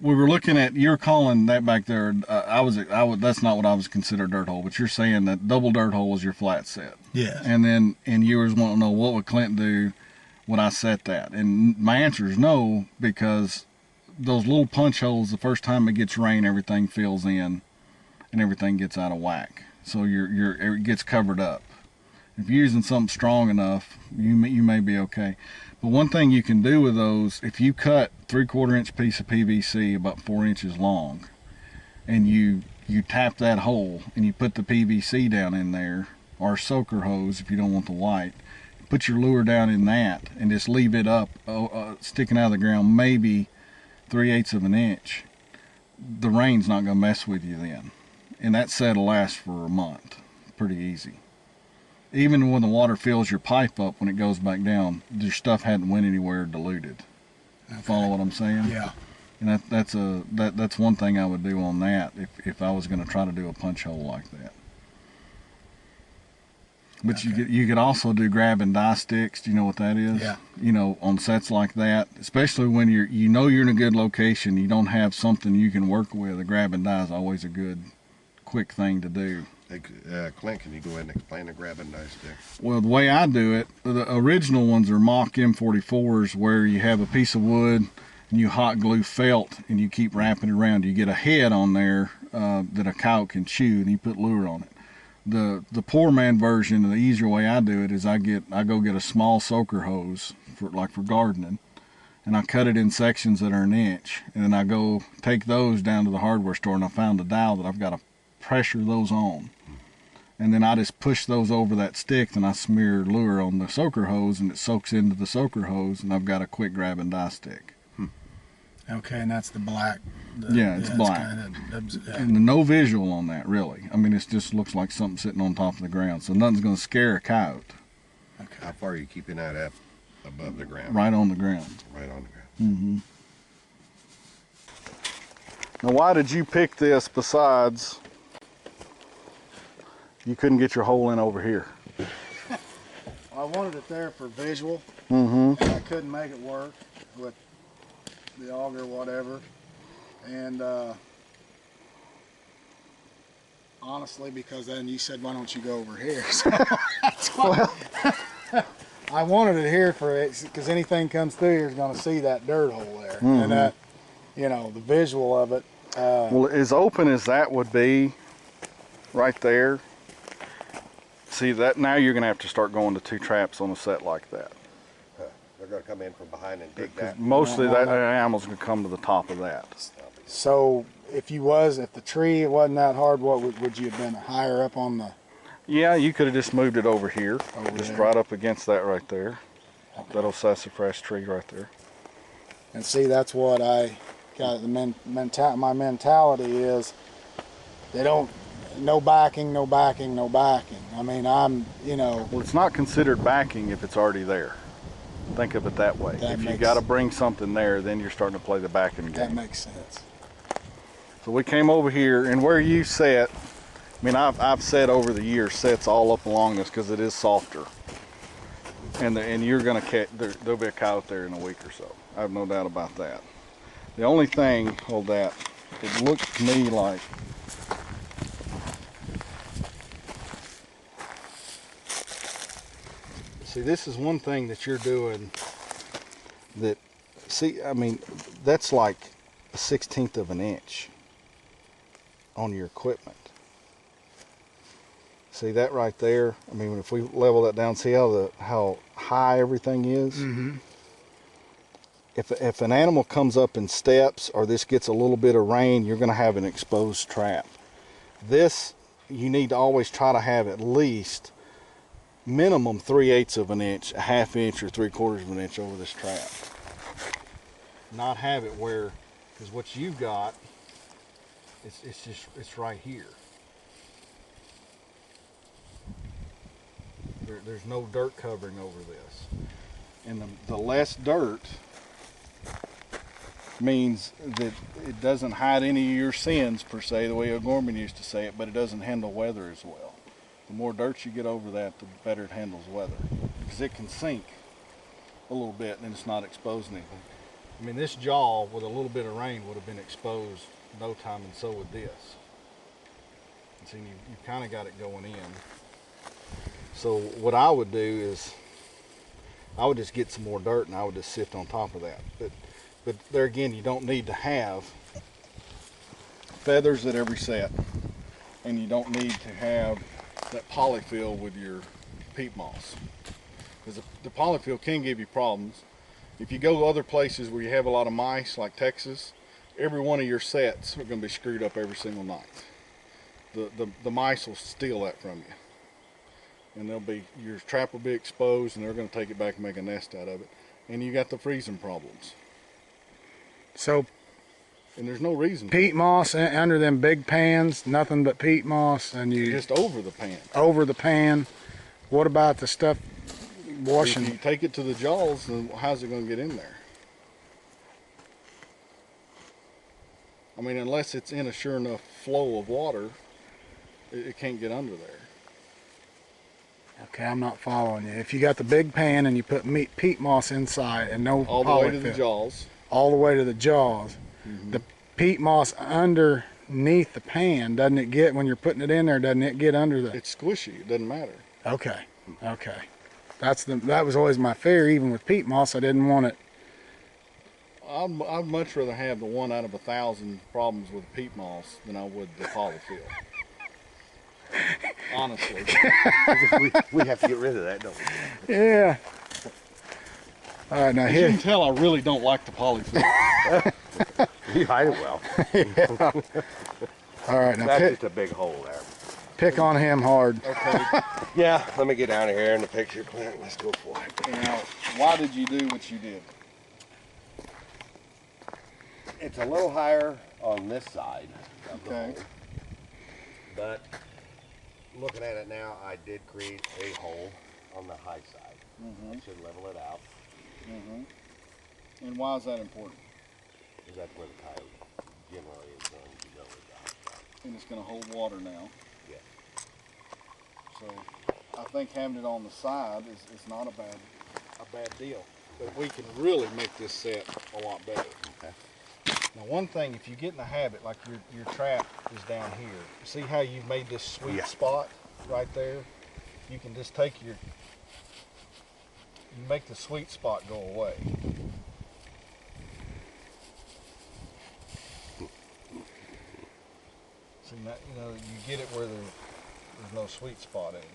we were looking at, you're calling that back there, that's not what I was considered dirt hole, but you're saying that double dirt hole is your flat set. Yes. And you was wanting to know, what would Clint do when I set that? And my answer is no, because those little punch holes, the first time it gets rain, everything fills in and everything gets out of whack. So it gets covered up. If you're using something strong enough, you may be okay. But one thing you can do with those, if you cut 3/4 inch piece of PVC about 4 inches long, and you tap that hole and you put the PVC down in there, or a soaker hose if you don't want the white, put your lure down in that and just leave it up, sticking out of the ground, maybe 3/8 of an inch. The rain's not going to mess with you then. And that set will last for a month, pretty easy. Even when the water fills your pipe up, when it goes back down, your stuff hadn't went anywhere diluted. Okay. Follow what I'm saying? Yeah. And that's one thing I would do on that if I was going to try to do a punch hole like that. But okay. you could also do grab and die sticks. Do you know what that is? Yeah. You know, on sets like that, especially when you're in a good location, you don't have something you can work with. A grab and die is always a good, quick thing to do. Hey, Clint, can you go ahead and explain the grab and die stick? Well, the way I do it, the original ones are mock M44s, where you have a piece of wood and you hot glue felt and you keep wrapping it around. You get a head on there that a coyote can chew, and you put lure on it. The poor man version, the easier way I do it, is I go get a small soaker hose for gardening, and I cut it in sections that are 1 inch, and then I go take those down to the hardware store, and I found a dowel that I've got to pressure those on. And then I just push those over that stick, and I smear lure on the soaker hose, and it soaks into the soaker hose, and I've got a quick grab and die stick. Okay, and that's the black. It's black. And no visual on that, really. I mean, it just looks like something sitting on top of the ground, so nothing's going to scare a coyote. Okay. How far are you keeping that up above the ground? Right on the ground. Right on the ground. Now, why did you pick this besides you couldn't get your hole in over here? I wanted it there for visual, and I couldn't make it work with the auger, whatever. And honestly, because then you said, why don't you go over here? So that's why I wanted it here for it, because anything comes through here is going to see that dirt hole there, and that, you know, the visual of it. Well, as open as that would be, right there. See that now you're going to have to start going to 2 traps on a set like that. They're going to come in from behind and dig that. Mostly that animal's going to come to the top of that. So if the tree wasn't that hard, what would you have been higher up on the? Yeah, you could have just moved it over here, just right up against that right there. Okay. That'll sassafras tree right there. And see, that's what I got. My mentality is they don't. No backing, no backing, no backing. I mean, Well, it's not considered backing if it's already there. Think of it that way. If you got to bring something there, then you're starting to play the backing game. That makes sense. So we came over here, and where you set, I mean, I've set over the years sets all up along this because it is softer. And you're going to catch, there'll be a coyote there in a week or so. I have no doubt about that. The only thing, hold that, it looks to me like, see, this is one thing that you're doing that, see, I mean, that's like a 1/16 of an inch on your equipment. See that right there? I mean, if we level that down, see how high everything is? If an animal comes up in steps, or this gets a little bit of rain, you're going to have an exposed trap. This, you need to always try to have at least minimum 3/8 of an inch, a 1/2 inch, or 3/4 of an inch over this trap. Not have it where, because what you've got, it's right here. There's no dirt covering over this, and the less dirt means that it doesn't hide any of your sins per se, the way O'Gorman used to say it, but it doesn't handle weather as well. The more dirt you get over that, the better it handles weather, because it can sink a little bit and it's not exposing anything. I mean, this jaw with a little bit of rain would have been exposed no time, and so would this. And see, you kind of got it going in. So what I would do is I would just get some more dirt and I would just sift on top of that. But there again, you don't need to have feathers at every set, and you don't need to have that polyfill with your peat moss, because the polyfill can give you problems. If you go to other places where you have a lot of mice, like Texas, every one of your sets are going to be screwed up every single night. The mice will steal that from you, and your trap will be exposed, and they're going to take it back and make a nest out of it, and you got the freezing problems. So And there's no reason. peat moss under them big pans, nothing but peat moss, and you Just over the pan. over the pan. What about the stuff If washing? you take it to the jaws, then how's it going to get in there? I mean, unless it's in a sure enough flow of water, it can't get under there. Okay, I'm not following you. If you got the big pan and you put peat moss inside and no All the way to the polyfill, jaws. all the way to the jaws, the peat moss underneath the pan, doesn't it get, when you're putting it in there, doesn't it get under the... It's squishy. It doesn't matter. Okay, okay. That was always my fear, even with peat moss. I didn't want it. I'd much rather have the 1 out of 1,000 problems with peat moss than I would the polyfill. Honestly. We have to get rid of that, don't we? Yeah. All right, now As you can here. tell, I really don't like the polyfill. You hide it well. All right, now That's just a big hole there. pick on him hard. Okay. Yeah, let me get down here in the picture, Clint. Let's go for it. Now, why did you do what you did? It's a little higher on this side of the Okay. hole, but looking at it now, I did create a hole on the high side. I should level it out, And why is that important? because that's where the coyote generally is going to go with the high side. And it's going to hold water now. Yeah. So I think having it on the side is not a bad deal. But we can really make this set a lot better. Okay. Now, one thing, if you get in the habit, like your trap is down here, see how you've made this sweet spot right there? You can just take you make the sweet spot go away. See, now, you get it where there's no sweet spot anymore.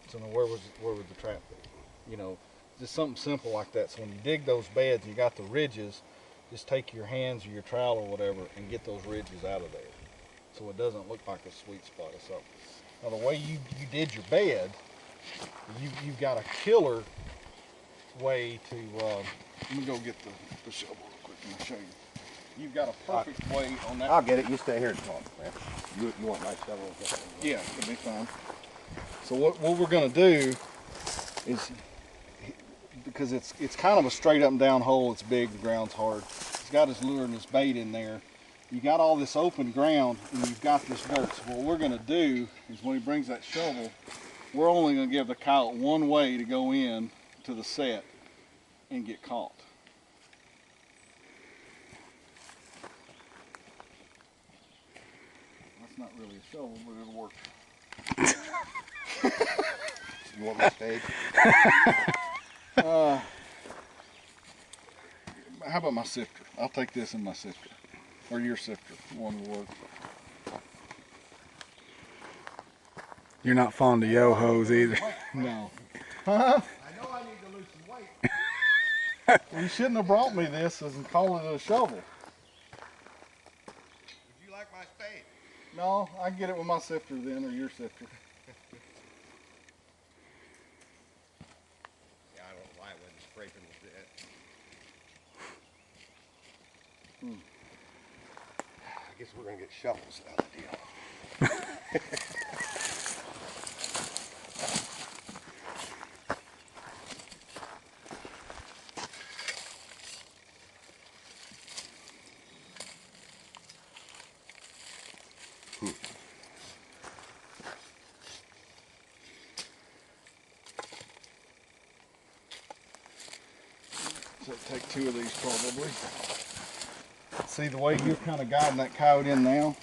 So now where would the trap be? Just something simple like that. So when you dig those beds, you got the ridges, just take your hands or your trowel or whatever and get those ridges out of there, so it doesn't look like a sweet spot or something. Now the way you did your bed, you've got a killer way to. Let me go get the shovel real quick and I'll show you. You've got a perfect way on that. I'll get it. You stay here and talk, man. You want my shovel? Yeah, it'll be fine. So what we're gonna do is, because it's kind of a straight up and down hole, it's big, the ground's hard. He's got his lure and his bait in there. You got all this open ground and you've got this dirt. So what we're gonna do is when he brings that shovel, we're only gonna give the coyote one way to go in to the set and get caught. That's not really a shovel, but it'll work. You want my spade? How about my sifter? I'll take this in my sifter. Or your sifter. One will work. You're not fond of yo-hos either. No. I know I need to lose some weight. Well, you shouldn't have brought me this and called it a shovel. Would you like my spade? No, I can get it with my sifter then, or your sifter. Yeah, I don't know why I wasn't scraping with it. I guess we're gonna get shovels out of the deal. So take 2 of these probably. See the way you're kind of guiding that coyote in now?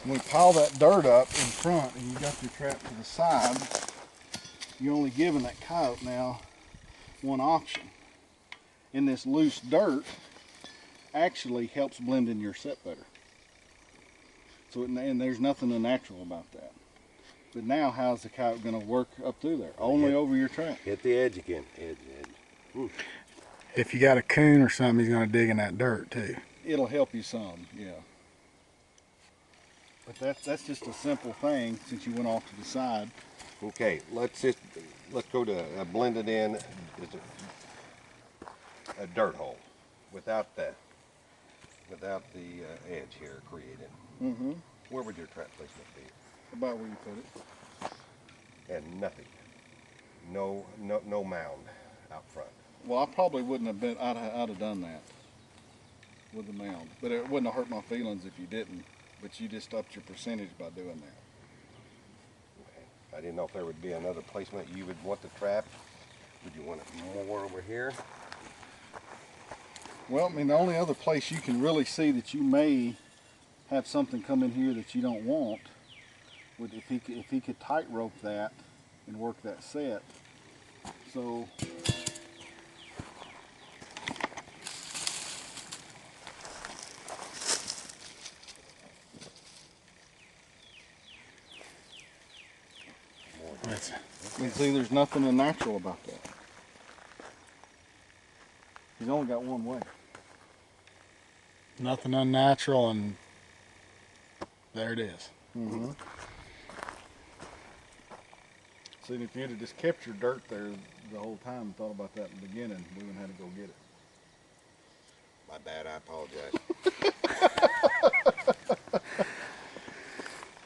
When we pile that dirt up in front and you got your trap to the side, you're only giving that coyote now one option. And this loose dirt actually helps blend in your set better. So, and there's nothing unnatural about that. But now how's the coyote going to work up through there? Only over your trap. Hit the edge again. Edge. Ooh. If you got a coon or something, he's going to dig in that dirt too. It'll help you some, yeah. But that's just a simple thing since you went off to the side. Okay, let's go to blended in a dirt hole without the edge here created. Mm-hmm. Where would your trap placement be? About where you put it. And nothing. No mound out front. Well, I probably wouldn't have been. I'd have done that with the mound, but it wouldn't have hurt my feelings if you didn't. But you just upped your percentage by doing that. Okay. I didn't know if there would be another placement you would want the trap. Would you want it more over here? Well, I mean, the only other place you can really see that you may have something come in here that you don't want would if he could tightrope that and work that set. So. And see, there's nothing unnatural about that. He's only got one way. Nothing unnatural, and there it is. Mm-hmm. See, if you had just kept your dirt there the whole time and thought about that in the beginning, we wouldn't have had to go get it. My bad, I apologize.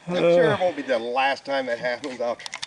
I'm sure it won't be the last time that happens. I'll try.